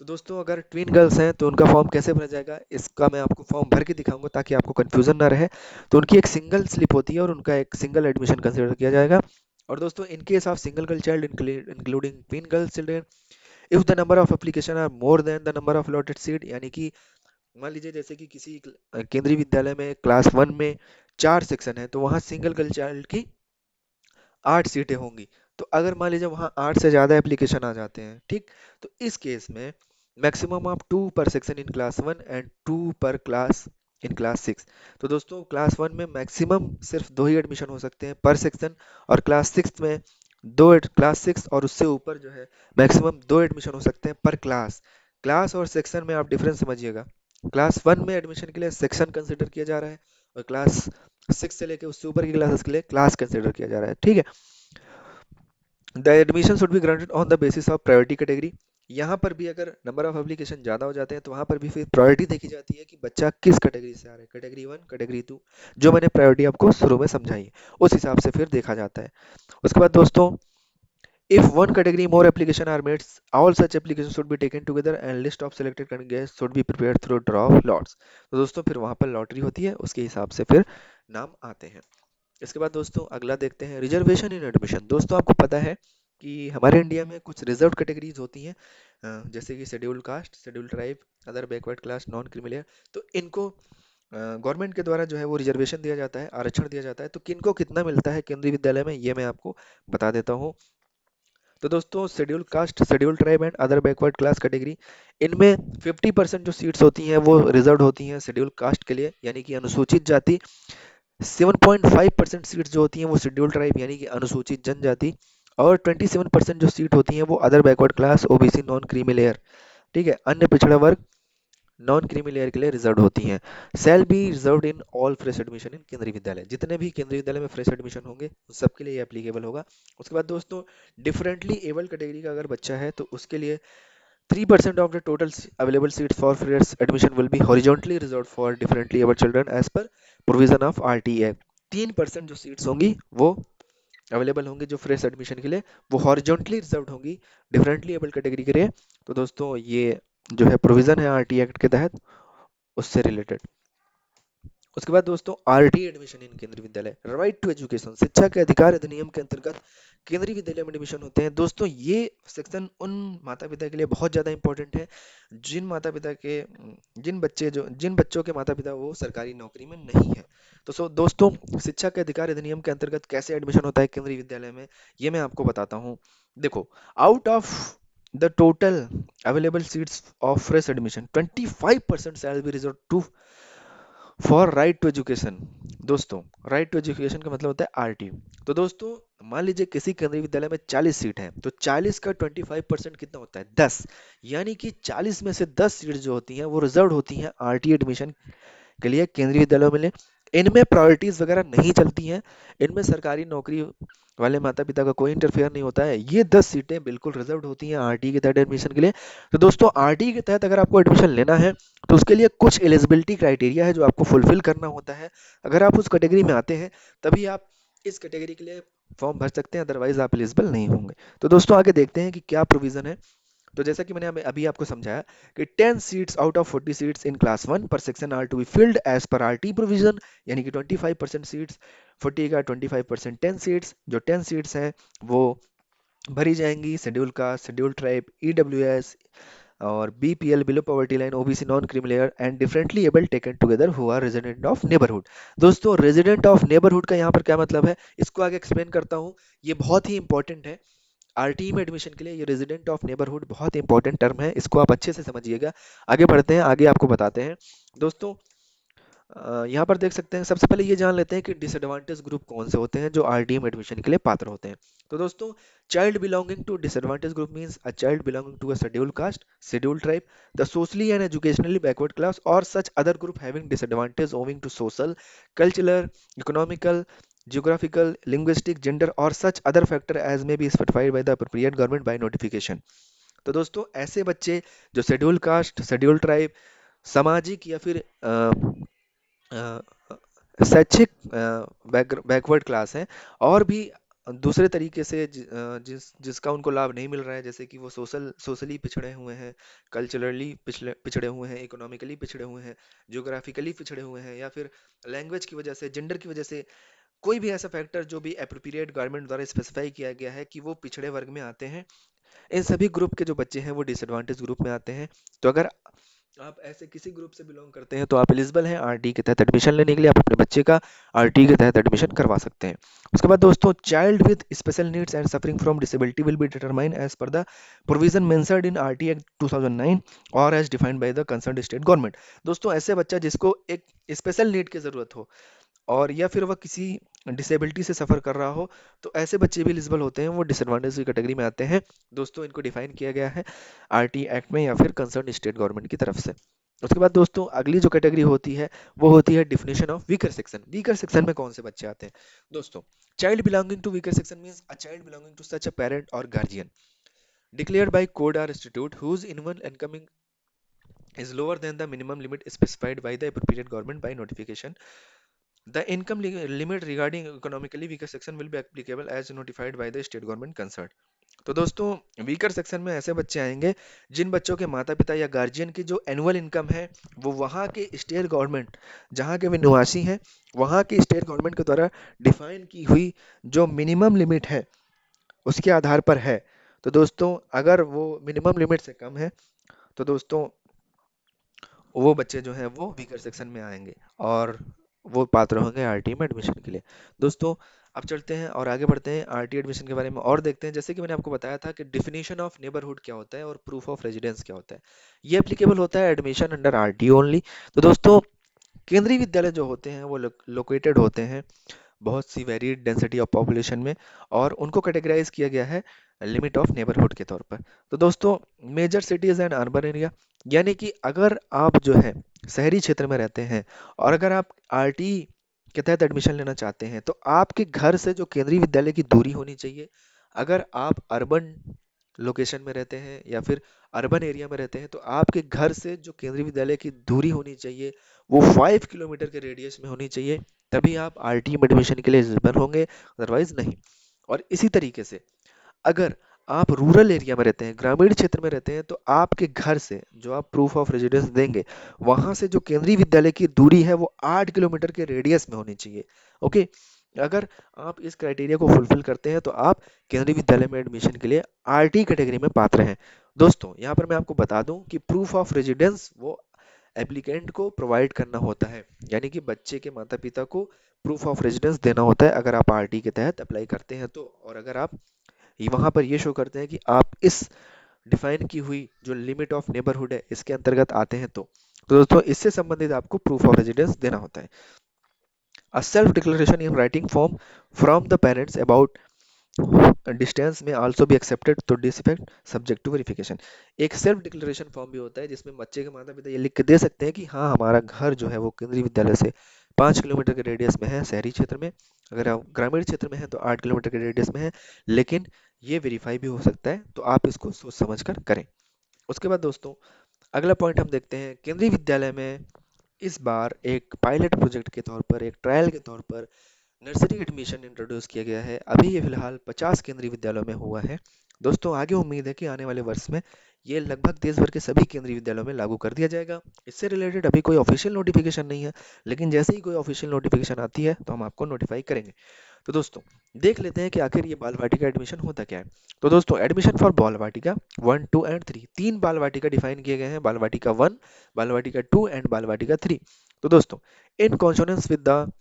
तो दोस्तों, अगर ट्विन गर्ल्स हैं तो उनका फॉर्म कैसे भरा जाएगा, इसका मैं आपको फॉर्म भर के दिखाऊंगा ताकि आपको कंफ्यूजन ना रहे। तो उनकी एक सिंगल स्लिप होती है और उनका एक सिंगल एडमिशन कंसिडर किया जाएगा। और दोस्तों, in case of single girl child including twin girl children, if the number of application are more than the number of allotted seat, यानी कि मान लीजिए जैसे कि किसी केंद्रीय विद्यालय में क्लास 1 में 4 सेक्शन है तो वहाँ सिंगल गर्ल चाइल्ड की 8 सीटें होंगी। तो अगर मान लीजिए वहाँ 8 से ज़्यादा एप्लीकेशन आ जाते हैं, ठीक, तो इस केस में मैक्सिमम ऑफ 2 पर सेक्शन इन क्लास 1 एंड 2 पर क्लास इन क्लास 6। तो दोस्तों, क्लास 1 में मैक्सिमम सिर्फ 2 ही एडमिशन हो सकते हैं पर सेक्शन, और क्लास 6 में क्लास 6 और उससे ऊपर जो है मैक्सिमम 2 एडमिशन हो सकते हैं पर क्लास। क्लास और सेक्शन में आप डिफरेंस समझिएगा। क्लास 1 में एडमिशन के लिए सेक्शन कंसिडर किया जा रहा है और क्लास 6 से लेके उससे ऊपर की क्लासेस के लिए क्लास कंसिडर किया जा रहा है। ठीक है। The admission should be granted on the basis of priority category. यहाँ पर भी अगर नंबर ऑफ एप्लीकेशन ज़्यादा हो जाते हैं तो वहाँ पर भी फिर प्रायोरिटी देखी जाती है कि बच्चा किस कैटेगरी से आ रहा है, कैटेगरी 1, कैटेगरी 2, जो मैंने प्रायोरिटी आपको शुरू में समझाई है उस हिसाब से फिर देखा जाता है। उसके बाद दोस्तों, if one category more application are made, all such applications should be taken together and list of selected candidates should be prepared through draw of lots। तो दोस्तों, फिर वहाँ पर लॉटरी होती है, उसके हिसाब से फिर नाम आते हैं। इसके बाद दोस्तों अगला देखते हैं, रिजर्वेशन इन एडमिशन। दोस्तों, आपको पता है कि हमारे इंडिया में कुछ रिजर्व कैटेगरीज होती हैं, जैसे कि schedule caste, schedule tribe, other backward class, non creamy layer. तो इनको गवर्नमेंट के द्वारा जो है वो रिजर्वेशन दिया जाता है, आरक्षण दिया जाता है। तो किनको कितना मिलता है केंद्रीय विद्यालय में, ये मैं आपको बता देता हूँ। तो दोस्तों, schedule caste, schedule tribe and other backward class category, इनमें 50% जो सीट्स होती हैं वो रिजर्व होती हैं शेड्यूल कास्ट के लिए, यानी कि अनुसूचित जाति। 7.5% सीट्स जो होती हैं वो शेड्यूल ट्राइब यानी कि अनुसूचित जनजाति, और 27% जो सीट होती हैं वो other backward class, OBC, non creamy layer. ठीक है, अन्य पिछड़ा वर्ग नॉन क्रीमी लेयर के लिए रिजर्व होती हैं। Shall be reserved in all fresh admission in Kendriya Vidyalaya, जितने भी केंद्रीय विद्यालय में फ्रेश एडमिशन होंगे उन सबके लिए एप्लीकेबल होगा। उसके बाद दोस्तों, डिफरेंटली एबल कैटेगरी का अगर बच्चा है तो उसके लिए 3% of the total available seats for fresh admission will be horizontally reserved for differently abled children as per provision of RTA। 3% जो सीट्स होंगी वो अवेलेबल होंगी जो फ्रेश एडमिशन के लिए, वो हॉरिजॉन्टली रिजर्व्ड होंगी डिफरेंटली एबल कैटेगरी के लिए। तो दोस्तों ये जो है प्रोविजन है आरटी एक्ट के तहत, उससे रिलेटेड। उसके बाद दोस्तों, आरटी एडमिशन इन केंद्रीय विद्यालय, राइट टू एजुकेशन, शिक्षा के अधिकार अधिनियम के अंतर्गत केंद्रीय विद्यालय में एडमिशन होते हैं। दोस्तों ये सेक्शन उन माता पिता के लिए बहुत ज्यादा इंपॉर्टेंट है जिन माता पिता के जिन बच्चों के माता पिता वो सरकारी नौकरी में नहीं है। तो दोस्तों, शिक्षा के अधिकार अधिनियम के अंतर्गत कैसे एडमिशन होता है केंद्रीय विद्यालय में, ये मैं आपको बताता हूँ। देखो, out of the total available seats of fresh admission 25% shall be reserve to for right to education. दोस्तों, राइट टू एजुकेशन का मतलब होता है आरटी। तो दोस्तों, मान लीजिए किसी केंद्रीय विद्यालय में 40 सीट है, तो 40 का 25% कितना होता है, 10। यानी कि 40 में से 10 सीट जो होती हैं वो रिजर्व होती हैं आरटी एडमिशन के लिए केंद्रीय विद्यालयों में। इनमें प्रायोरिटीज वगैरह नहीं चलती हैं, इनमें सरकारी नौकरी वाले माता पिता का कोई इंटरफेयर नहीं होता है। ये 10 सीटें बिल्कुल रिजर्व होती हैं आरटी के तहत एडमिशन के लिए। तो दोस्तों, आरटी के तहत अगर आपको एडमिशन लेना है तो उसके लिए कुछ एलिजिबिलिटी क्राइटेरिया है जो आपको फुलफिल करना होता है। अगर आप उस कैटेगरी में आते हैं तभी आप इस कैटेगरी के लिए फॉर्म भर सकते हैं, अदरवाइज आप एलिजिबल नहीं होंगे। तो दोस्तों आगे देखते हैं कि क्या प्रोविजन है। तो जैसा कि मैंने अभी आपको समझाया कि 10 seats out of 40 seats in class 1 per section are to be filled as per RTE provision, यानी कि 25% सीट्स 40 का 25% 10 सीट्स, जो 10 सीट्स हैं वो भरी जाएंगी schedule caste, schedule tribe, EWS और BPL below poverty line, OBC non creamy layer and differently able taken together who are resident of neighbourhood. दोस्तों, रेजिडेंट ऑफ नेबरहुड का यहाँ पर क्या मतलब है, इसको आगे एक्सप्लेन करता हूँ। ये बहुत ही इंपॉर्टेंट है आरटी में एडमिशन के लिए। ये रेजिडेंट ऑफ नेबरहुड बहुत इंपॉर्टेंट टर्म है, इसको आप अच्छे से समझिएगा। आगे बढ़ते हैं, आगे आपको बताते हैं। दोस्तों, यहाँ पर देख सकते हैं, सबसे पहले ये जान लेते हैं कि डिसएडवांटेज ग्रुप कौन से होते हैं जो आरडीएम एडमिशन के लिए पात्र होते हैं। तो दोस्तों, child belonging to disadvantage group means a child belonging to a schedule caste, schedule tribe, the socially and educationally backward class और such other group having disadvantage owing to social, cultural, economical, geographical, linguistic, gender और such other factor as may be specified by the appropriate government by notification। तो दोस्तों, ऐसे बच्चे जो शेड्यूल कास्ट, शेड्यूल ट्राइब, सामाजिक या फिर शैक्षिक बैकवर्ड क्लास हैं और भी दूसरे तरीके से जिसका उनको लाभ नहीं मिल रहा है, जैसे कि वो सोशली पिछड़े हुए हैं, कल्चरली पिछड़े हुए हैं, इकोनॉमिकली पिछड़े हुए हैं, ज्योग्राफिकली पिछड़े हुए हैं, या फिर लैंग्वेज की वजह से, जेंडर की वजह से, कोई भी ऐसा फैक्टर जो भी एप्रोप्रिएट गवर्नमेंट द्वारा स्पेसिफाई किया गया है कि वो पिछड़े वर्ग में आते हैं, इन सभी ग्रुप के जो बच्चे हैं वो डिसएडवांटेज ग्रुप में आते हैं। तो अगर आप ऐसे किसी ग्रुप से बिलोंग करते हैं तो आप एलिजिबल हैं आरटी के तहत एडमिशन लेने के लिए, आप अपने बच्चे का आरटी के तहत एडमिशन करवा सकते हैं। उसके बाद दोस्तों, child with special needs and suffering from disability will be determined as per the provision mentioned in RTE act 2009 और as defined by the concerned state government. दोस्तों, ऐसे बच्चा जिसको एक स्पेशल नीड की जरूरत हो और या फिर वह किसी डिसेबिलिटी से सफ़र कर रहा हो, तो ऐसे बच्चे भी एलिजिबल होते हैं, वो डिसएडवांटेज की कैटेगरी में आते हैं। दोस्तों, इनको डिफाइन किया गया है आरटी एक्ट में या फिर कंसर्न स्टेट गवर्नमेंट की तरफ से। उसके बाद दोस्तों, अगली जो कैटेगरी होती है वो होती है definition of weaker section. Weaker section में कौन से बच्चे आते हैं दोस्तों, child belonging to weaker section means a child belonging to such a parent और guardian declared by code or institute whose annual income is lower than the minimum limit specified by the appropriate government by notification. The income limit regarding economically weaker section will be applicable as notified by the state government concerned। तो दोस्तों, वीकर सेक्शन में ऐसे बच्चे आएंगे जिन बच्चों के माता पिता या गार्जियन की जो एनुअल इनकम है वो वहाँ के स्टेट गवर्नमेंट, जहाँ के वे निवासी हैं, वहाँ के स्टेट गवर्नमेंट के द्वारा डिफाइन की हुई जो मिनिमम लिमिट है उसके आधार पर है। तो दोस्तों, अगर वो मिनिमम लिमिट से कम है तो दोस्तों वो बच्चे जो हैं वो वीकर सेक्शन में आएंगे और वो पात्र होंगे आरटी में एडमिशन के लिए। दोस्तों, अब चलते हैं और आगे बढ़ते हैं आरटी एडमिशन के बारे में और देखते हैं। जैसे कि मैंने आपको बताया था कि डिफिनेशन ऑफ नेबरहुड क्या होता है और प्रूफ ऑफ रेजिडेंस क्या होता है, ये एप्लीकेबल होता है एडमिशन अंडर आरटी ओनली। तो दोस्तों, केंद्रीय विद्यालय जो होते हैं वो लोकेटेड होते हैं बहुत सी वेरिएड डेंसिटी ऑफ पॉपुलेशन में, और उनको कैटेगराइज किया गया है लिमिट ऑफ नेबरहुड के तौर पर। तो दोस्तों, major cities and urban area, यानी कि अगर आप जो है शहरी क्षेत्र में रहते हैं और अगर आप आरटी के तहत एडमिशन लेना चाहते हैं, तो आपके घर से जो केंद्रीय विद्यालय की दूरी होनी चाहिए, अगर आप अर्बन लोकेशन में रहते हैं या फिर अर्बन एरिया में रहते हैं, तो आपके घर से जो केंद्रीय विद्यालय की दूरी होनी चाहिए वो 5 किलोमीटर के रेडियस में होनी चाहिए, तभी आप आरटी में एडमिशन के लिए एलिजिबल होंगे, अदरवाइज नहीं। और इसी तरीके से अगर आप रूरल एरिया में रहते हैं, ग्रामीण क्षेत्र में रहते हैं, तो आपके घर से जो आप प्रूफ ऑफ रेजिडेंस देंगे, वहां से जो केंद्रीय विद्यालय की दूरी है वो 8 किलोमीटर के रेडियस में होनी चाहिए। ओके, अगर आप इस क्राइटेरिया को फुलफिल करते हैं तो आप केंद्रीय विद्यालय में एडमिशन के लिए आरटी कैटेगरी में पात्र हैं। दोस्तों, यहाँ पर मैं आपको बता दूं कि प्रूफ ऑफ रेजिडेंस वो एप्लीकेंट को प्रोवाइड करना होता है, यानी कि बच्चे के माता पिता को प्रूफ ऑफ रेजिडेंस देना होता है अगर आप आरटी के तहत अप्लाई करते हैं तो, और अगर आप वहां पर ये शो करते हैं कि आप इस डिफाइन की हुई जो लिमिट ऑफ नेबरहुड है इसके अंतर्गत आते हैं तो दोस्तों इससे संबंधित आपको प्रूफ ऑफ रेजिडेंस देना होता है। A self-declaration in writing form from the parents about distance may also be accepted to this effect subject to verification। एक सेल्फ डिक्लेरेशन फॉर्म भी होता है जिसमें बच्चे के माता पिता ये लिख के दे सकते हैं कि हाँ, हमारा घर जो है वो केंद्रीय विद्यालय से 5 किलोमीटर के रेडियस में है शहरी क्षेत्र में, अगर आप ग्रामीण क्षेत्र में है तो 8 किलोमीटर के रेडियस में है, लेकिन ये वेरीफाई भी हो सकता है, तो आप इसको सोच समझ कर करें। उसके बाद दोस्तों, अगला पॉइंट हम देखते हैं, केंद्रीय विद्यालय में इस बार एक पायलट प्रोजेक्ट के तौर पर, एक ट्रायल के तौर पर नर्सरी एडमिशन इंट्रोड्यूस किया गया है। अभी ये फिलहाल 50 केंद्रीय विद्यालयों में हुआ है। दोस्तों, आगे उम्मीद है कि आने वाले वर्ष में ये लगभग देश भर के सभी केंद्रीय विद्यालयों में लागू कर दिया जाएगा। इससे रिलेटेड अभी कोई ऑफिशियल नोटिफिकेशन नहीं है, लेकिन जैसे ही कोई ऑफिशियल नोटिफिकेशन आती है तो हम आपको नोटिफाई करेंगे। तो दोस्तों, देख लेते हैं कि आखिर ये बाल वाटिका एडमिशन होता क्या है। तो दोस्तों, एडमिशन फॉर बाल वाटिका 1, 2 एंड 3, तीन बाल वाटिका डिफाइन किए गए हैं, बाल वाटिका 1, बाल वाटिका 2 एंड बाल वाटिका 3। तो दोस्तों, in consonance with the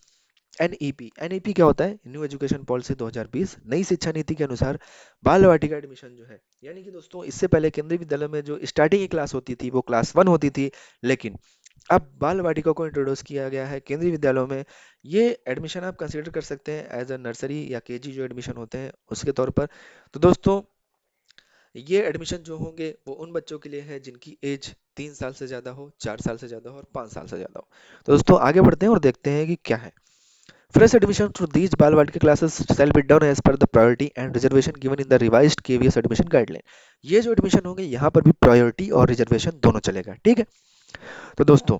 NEP, NEP क्या होता है, न्यू एजुकेशन पॉलिसी 2020, नई शिक्षा नीति के अनुसार बाल वाटिका एडमिशन जो है, यानी कि दोस्तों इससे पहले केंद्रीय विद्यालय में जो स्टार्टिंग की क्लास होती थी वो क्लास 1 होती थी, लेकिन अब बाल वाटिका को इंट्रोड्यूस किया गया है केंद्रीय विद्यालयों में। ये एडमिशन आप कंसीडर कर सकते हैं एज अ नर्सरी या केजी जो एडमिशन होते हैं उसके तौर पर। तो दोस्तों, ये एडमिशन जो होंगे वो उन बच्चों के लिए है जिनकी एज 3 साल से ज्यादा हो, 4 साल से ज्यादा हो और 5 साल से ज्यादा हो। तो दोस्तों, आगे बढ़ते हैं और देखते हैं कि क्या है। Fresh admission to these Balwadika classes shall be done as per the priority and reservation given in the revised KVS admission guideline। ये जो एडमिशन होंगे यहाँ पर भी प्रायोरिटी और रिजर्वेशन दोनों चलेगा, ठीक है। तो दोस्तों,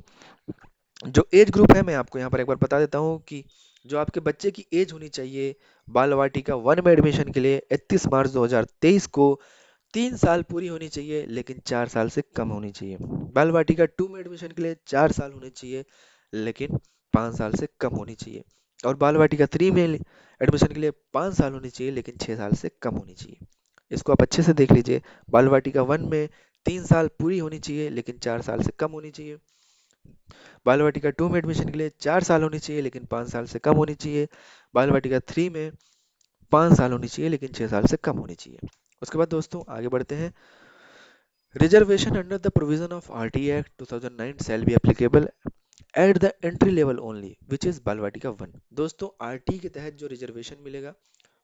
जो एज ग्रुप है मैं आपको यहाँ पर एक बार बता देता हूँ कि जो आपके बच्चे की एज होनी चाहिए बाल वाटिका 1 में एडमिशन के लिए 31 मार्च 2023 को 3 साल पूरी होनी चाहिए, लेकिन 4 साल से कम होनी चाहिए। बाल वाटिका 2 में एडमिशन के लिए 4 साल होने चाहिए, लेकिन 5 साल से कम होनी चाहिए। और बाल वाटिका 3 में एडमिशन के लिए 5 साल होनी चाहिए, लेकिन 6 साल से कम होनी चाहिए। इसको आप अच्छे से देख लीजिए। बाल वाटिका 1 में 3 साल पूरी होनी चाहिए, लेकिन 4 साल से कम होनी चाहिए। बाल वाटिका 2 में एडमिशन के लिए 4 साल होनी चाहिए, लेकिन 5 साल से कम होनी चाहिए। बाल वाटिका 3 में 5 साल होनी चाहिए, लेकिन 6 साल से कम होनी चाहिए। उसके बाद दोस्तों, आगे बढ़ते हैं। Reservation under the provision of RT act 2009 shall be applicable at the entry level only which is बाल वाटिका 1। दोस्तों, आरटी के तहत जो रिजर्वेशन मिलेगा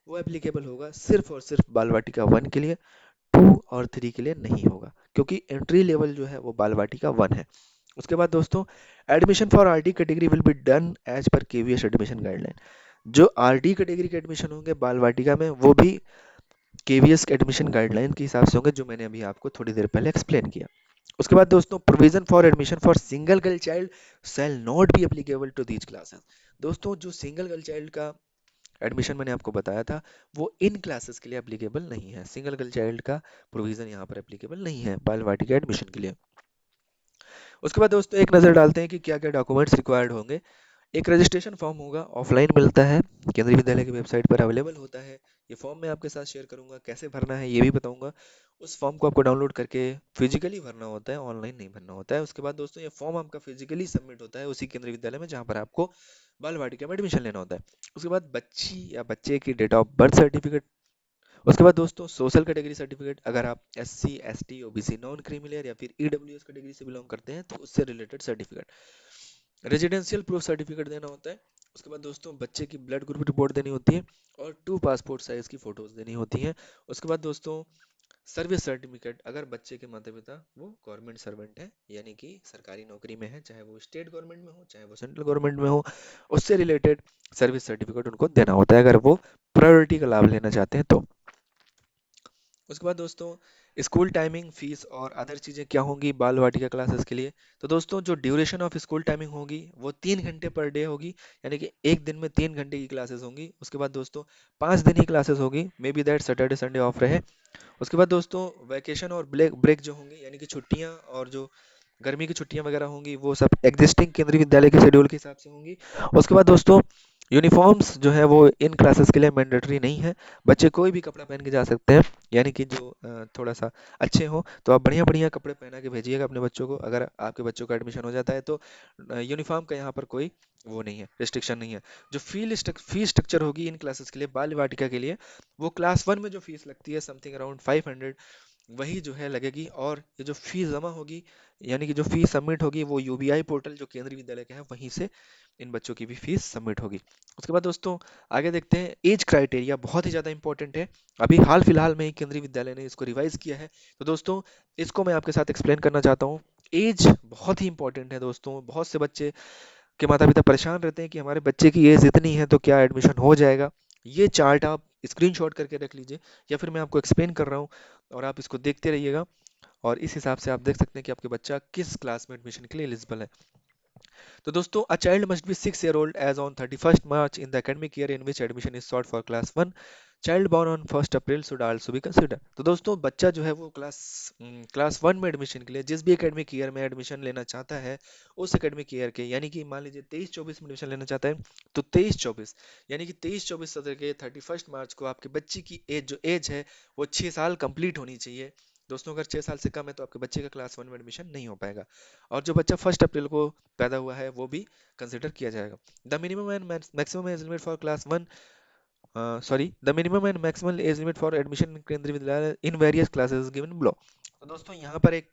वो एप्लीकेबल होगा सिर्फ और सिर्फ बाल वाटिका 1 के लिए, 2 और 3 के लिए नहीं होगा, क्योंकि एंट्री लेवल जो है वो बाल वाटिका 1 है। उसके बाद दोस्तों, admission for RT category will be done as per KVS admission guideline. जो आरटी कैटेगरी के एडमिशन होंगे बाल वाटिका में वो भी केवीएस एडमिशन गाइडलाइन के हिसाब से होंगे, जो मैंने अभी आपको थोड़ी देर पहले एक्सप्लेन किया। उसके बाद दोस्तों, provision for admission for single girl child shall not be applicable to these classes. दोस्तों, जो सिंगल गर्ल चाइल्ड का एडमिशन मैंने आपको बताया था वो इन क्लासेस के लिए एप्लीकेबल नहीं है। सिंगल गर्ल चाइल्ड का प्रोविजन यहाँ पर एप्लीकेबल नहीं है बाल वाटिका एडमिशन के लिए। उसके बाद दोस्तों, एक नज़र डालते हैं कि क्या क्या डॉक्यूमेंट्स रिक्वायर्ड होंगे। एक रजिस्ट्रेशन फॉर्म होगा, ऑफलाइन मिलता है, केंद्रीय विद्यालय की वेबसाइट पर अवेलेबल होता है। ये फॉर्म मैं आपके साथ शेयर करूंगा, कैसे भरना है ये भी बताऊंगा। उस फॉर्म को आपको डाउनलोड करके फिजिकली भरना होता है, ऑनलाइन नहीं भरना होता है। उसके बाद दोस्तों, ये फॉर्म आपका फिजिकली सबमिट होता है उसी केंद्रीय विद्यालय में जहाँ पर आपको बाल वाटिका में एडमिशन लेना होता है। उसके बाद बच्ची या बच्चे की डेट ऑफ बर्थ सर्टिफिकेट। उसके बाद दोस्तों, सोशल कैटेगरी सर्टिफिकेट, अगर आप SC ST OBC non creamy layer या फिर EWS कैटेगरी से बिलोंग करते हैं तो उससे related certificate. Residential proof certificate देना होता है, उसके बाद दोस्तों बच्चे की ब्लड ग्रुप रिपोर्ट देनी होती है और 2 पासपोर्ट साइज की फोटोज देनी होती हैं। उसके बाद दोस्तों सर्विस सर्टिफिकेट, अगर बच्चे के माता पिता वो गवर्नमेंट सर्वेंट है यानी कि सरकारी नौकरी में है, चाहे वो स्टेट गवर्नमेंट में हो चाहे वो सेंट्रल गवर्नमेंट में हो, उससे रिलेटेड सर्विस सर्टिफिकेट उनको देना होता है अगर वो प्रायोरिटी का लाभ लेना चाहते हैं तो। उसके बाद दोस्तों स्कूल टाइमिंग, फीस और अदर चीज़ें क्या होंगी बाल वाटिका क्लासेस के लिए। तो दोस्तों जो ड्यूरेशन ऑफ स्कूल टाइमिंग होगी वो 3 घंटे पर डे होगी, यानी कि एक दिन में 3 घंटे की क्लासेस होंगी। उसके बाद दोस्तों 5 दिन ही क्लासेस होगी, may be that Saturday Sunday off रहे। उसके बाद दोस्तों वैकेशन और ब्रेक ब्रेक जो होंगे यानी कि छुट्टियां और जो गर्मी की छुट्टियां वगैरह होंगी वो सब एग्जिस्टिंग केंद्रीय विद्यालय के शेड्यूल के हिसाब से होंगी। उसके बाद दोस्तों यूनिफॉर्म्स जो है वो इन क्लासेस के लिए मैंडेटरी नहीं है, बच्चे कोई भी कपड़ा पहन के जा सकते हैं, यानी कि जो थोड़ा सा अच्छे हो तो आप बढ़िया बढ़िया कपड़े पहना के भेजिएगा अपने बच्चों को, अगर आपके बच्चों का एडमिशन हो जाता है तो यूनिफॉर्म का यहाँ पर कोई वो नहीं है, रिस्ट्रिक्शन नहीं है। जो फीस स्ट्रक्चर होगी इन क्लासेस के लिए बाल वाटिका के लिए, वो क्लास 1 में जो फीस लगती है समथिंग अराउंड 500, वही जो है लगेगी। और ये जो फीस जमा होगी यानी कि जो फीस सबमिट होगी वो यूबीआई पोर्टल जो केंद्रीय विद्यालय का है वहीं से इन बच्चों की भी फीस सबमिट होगी। उसके बाद दोस्तों आगे देखते हैं एज क्राइटेरिया, बहुत ही ज़्यादा इंपॉर्टेंट है। अभी हाल फिलहाल में ही केंद्रीय विद्यालय ने इसको रिवाइज किया है, तो दोस्तों इसको मैं आपके साथ एक्सप्लेन करना चाहता हूँ। एज बहुत ही इंपॉर्टेंट है दोस्तों, बहुत से बच्चे के माता पिता परेशान रहते हैं कि हमारे बच्चे की एज इतनी है तो क्या एडमिशन हो जाएगा। ये चार्ट आप स्क्रीनशॉट करके रख लीजिए या फिर मैं आपको एक्सप्लेन कर रहा हूँ और आप इसको देखते रहिएगा, और इस हिसाब से आप देख सकते हैं कि आपके बच्चा किस क्लास में एडमिशन के लिए एलिजिबल है। तो दोस्तों a child must be 6 year old age on 31st March in the academic year in which admission is sought for class 1. Child born on 1st April should also be considered. तो दोस्तों बच्चा जो है वो क्लास 1 में एडमिशन के लिए जिस भी एकेडमिक ईयर में एडमिशन लेना चाहता है, उस एकेडमिक ईयर के यानी कि मान लीजिए 23-24 में एडमिशन लेना चाहता है, तो 23-24 यानी कि 23-24 सत्र के 31 मार्च को आपके बच्चे की एज है वो 6 साल कंप्लीट होनी चाहिए। दोस्तों अगर 6 साल से कम है तो आपके बच्चे का क्लास 1 में एडमिशन नहीं हो पाएगा। और जो बच्चा 1 अप्रैल को पैदा हुआ है वो भी कंसिडर किया जाएगा। The minimum and maximum age limit for class 1, the minimum and maximum age limit for admission in Kendriya विद्यालय in various classes given below. तो दोस्तों यहाँ पर एक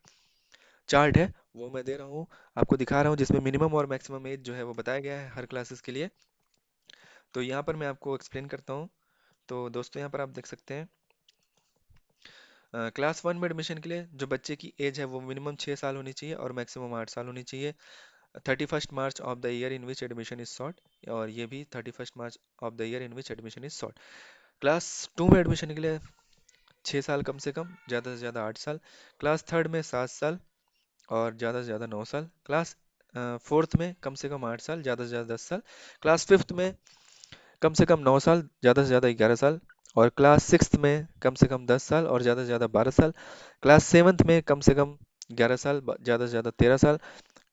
चार्ट है वो मैं दे रहा हूँ, आपको दिखा रहा हूँ, जिसमें मिनिमम और मैक्सिमम एज जो है वो बताया गया है हर क्लासेस के लिए। तो यहाँ पर मैं आपको एक्सप्लेन करता हूँ। तो दोस्तों यहाँ पर आप देख सकते हैं क्लास 1 में एडमिशन के लिए जो बच्चे की एज है वो मिनिमम 6 साल होनी चाहिए और मैक्सिमम 8 साल होनी चाहिए। 31st March of the year in which admission is sought, और ये भी 31st March of the year in which admission is sought. Class 2 में एडमिशन के लिए 6 साल कम से कम, ज़्यादा से ज़्यादा 8 साल। क्लास थर्ड में 7 साल और ज़्यादा से ज़्यादा 9 साल। क्लास फोर्थ में कम से कम 8 साल, ज़्यादा से ज़्यादा 10 साल। क्लास फिफ्थ में कम से कम 9 साल, ज़्यादा से ज़्यादा 11 साल। और क्लास सिक्स्थ में कम से कम 10 साल और ज़्यादा से ज़्यादा 12 साल। क्लास सेवन्थ में कम से कम 11 साल, ज़्यादा से ज़्यादा 13 साल।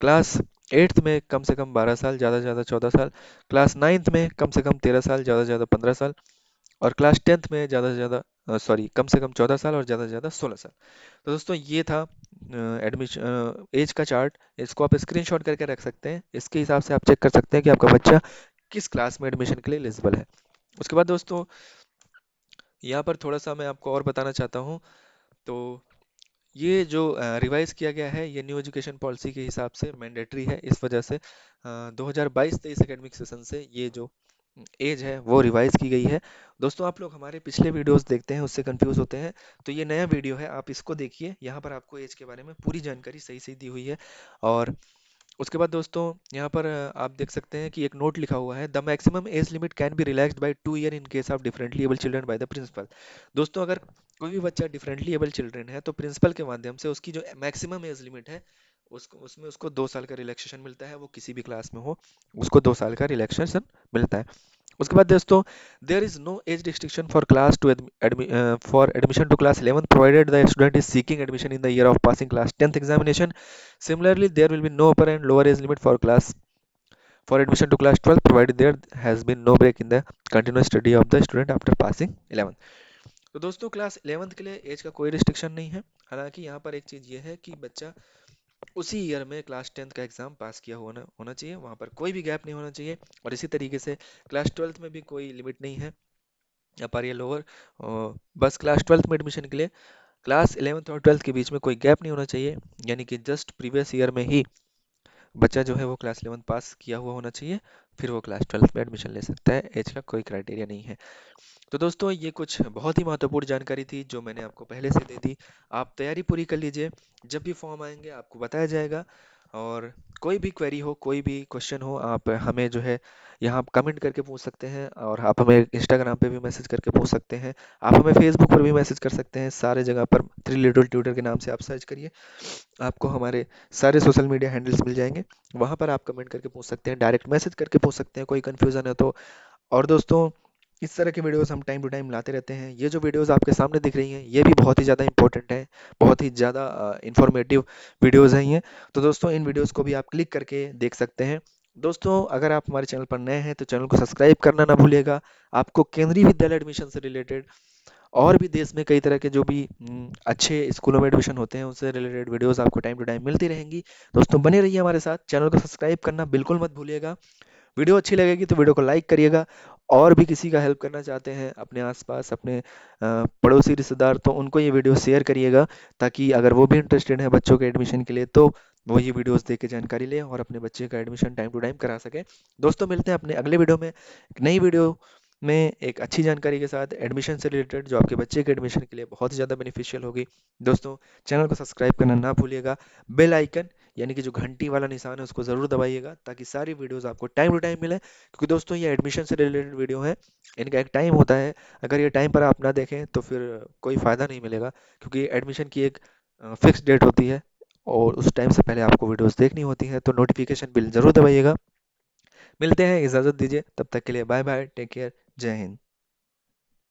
क्लास एट्थ में कम से कम 12 साल, ज़्यादा से ज़्यादा 14 साल। क्लास नाइन्थ में कम से कम 13 साल, ज़्यादा से ज़्यादा 15 साल। और क्लास टेंथ में ज़्यादा से ज़्यादा कम से कम 14 साल और ज़्यादा से ज़्यादा 16 साल। तो दोस्तों ये था एडमिशन एज का चार्ट, इसको आप स्क्रीनशॉट करके रख सकते हैं, इसके हिसाब से आप चेक कर सकते हैं कि आपका बच्चा किस क्लास में एडमिशन के लिए एलिजिबल है। उसके बाद दोस्तों यहाँ पर थोड़ा सा मैं आपको और बताना चाहता हूँ। तो ये जो रिवाइज किया गया है ये न्यू एजुकेशन पॉलिसी के हिसाब से मैंडेटरी है, इस वजह से 2022-23 एकेडमिक सेशन से ये जो एज है वो रिवाइज की गई है। दोस्तों आप लोग हमारे पिछले वीडियोस देखते हैं उससे कंफ्यूज होते हैं, तो ये नया वीडियो है आप इसको देखिए, यहाँ पर आपको एज के बारे में पूरी जानकारी सही सही दी हुई है। और उसके बाद दोस्तों यहाँ पर आप देख सकते हैं कि एक नोट लिखा हुआ है, the maximum age limit can be relaxed by 2 year in case of differently abled children by the principal. दोस्तों अगर कोई भी बच्चा डिफरेंटली एबल चिल्ड्रन है तो प्रिंसिपल के माध्यम से उसकी जो मैक्सिमम एज लिमिट है उसको उसमें उसको 2 साल का रिलैक्सेशन मिलता है, वो किसी भी क्लास में हो उसको 2 साल का रिलैक्सेशन मिलता है। उसके बाद दोस्तों there is no age restriction for class two for admission to class 11 provided the student is seeking admission in the year of passing class 10th examination. Similarly, there will be no upper and lower age limit for admission to class 12 provided there has been no break in the continuous study of the student after passing 11th। तो दोस्तों क्लास 11th के लिए एज का कोई रिस्ट्रिक्शन नहीं है। हालांकि यहाँ पर एक चीज़ ये है कि बच्चा उसी ईयर में क्लास 10th का एग्जाम पास किया होना होना चाहिए, वहाँ पर कोई भी गैप नहीं होना चाहिए। और इसी तरीके से क्लास 12th में भी कोई लिमिट नहीं है अपर या लोअर, बस क्लास 12th में एडमिशन के लिए क्लास 11th और 12th के बीच में कोई गैप नहीं होना चाहिए, यानी कि जस्ट प्रीवियस ईयर में ही बच्चा जो है वो क्लास 11 पास किया हुआ होना चाहिए, फिर वो क्लास 12 में एडमिशन ले सकता है। एज का कोई क्राइटेरिया नहीं है। तो दोस्तों ये कुछ बहुत ही महत्वपूर्ण जानकारी थी जो मैंने आपको पहले से दे दी। आप तैयारी पूरी कर लीजिए, जब भी फॉर्म आएंगे आपको बताया जाएगा। और कोई भी क्वेरी हो, कोई भी क्वेश्चन हो, आप हमें जो है यहाँ कमेंट करके पूछ सकते हैं, और आप हमें इंस्टाग्राम पे भी मैसेज करके पूछ सकते हैं। आप हमें फेसबुक पर भी मैसेज कर सकते हैं। सारे जगह पर थ्री लिटिल ट्यूटर के नाम से आप सर्च करिए, आपको हमारे सारे सोशल मीडिया हैंडल्स मिल जाएंगे। वहाँ पर आप कमेंट करके पूछ सकते हैं, डायरेक्ट मैसेज करके पूछ सकते हैं, कोई कन्फ्यूज़न है तो। और दोस्तों, इस तरह के वीडियोस हम टाइम टू टाइम लाते रहते हैं। ये जो वीडियोस आपके सामने दिख रही हैं, ये भी बहुत ही ज़्यादा इंपॉर्टेंट है, बहुत ही ज़्यादा इंफॉर्मेटिव वीडियोस हैं ये। तो दोस्तों, इन वीडियोस को भी आप क्लिक करके देख सकते हैं। दोस्तों, अगर आप हमारे चैनल पर नए हैं तो चैनल को सब्सक्राइब करना ना भूलिएगा। आपको केंद्रीय विद्यालय एडमिशन से रिलेटेड और भी देश में कई तरह के जो भी अच्छे स्कूलों में एडमिशन होते हैं उससे रिलेटेड वीडियोस आपको टाइम टू टाइम मिलती रहेंगी। दोस्तों, बने रहिए हमारे साथ, चैनल को सब्सक्राइब करना बिल्कुल मत भूलिएगा। वीडियो अच्छी लगेगी तो वीडियो को लाइक करिएगा। और भी किसी का हेल्प करना चाहते हैं अपने आसपास, अपने पड़ोसी रिश्तेदार, तो उनको ये वीडियो शेयर करिएगा, ताकि अगर वो भी इंटरेस्टेड है बच्चों के एडमिशन के लिए तो वो ये वीडियोस देख के जानकारी लें और अपने बच्चे का एडमिशन टाइम टू टाइम करा सकें। दोस्तों, मिलते हैं अपने अगले वीडियो में, एक नई वीडियो में एक अच्छी जानकारी के साथ एडमिशन से रिलेटेड, जो आपके बच्चे के एडमिशन के लिए बहुत ही ज़्यादा बेनिफिशियल होगी। दोस्तों, चैनल को सब्सक्राइब करना ना भूलिएगा। बेल आइकन यानी कि जो घंटी वाला निशान है उसको ज़रूर दबाइएगा, ताकि सारी वीडियोस आपको टाइम टू टाइम मिले, क्योंकि दोस्तों ये एडमिशन से रिलेटेड वीडियो है, इनका एक टाइम होता है। अगर ये टाइम पर आप ना देखें तो फिर कोई फ़ायदा नहीं मिलेगा, क्योंकि एडमिशन की एक फिक्स डेट होती है और उस टाइम से पहले आपको वीडियोस देखनी होती है। तो नोटिफिकेशन बिल ज़रूर दबाइएगा। मिलते हैं, इजाज़त दीजिए, तब तक के लिए बाय बाय, टेक केयर, जय हिंद।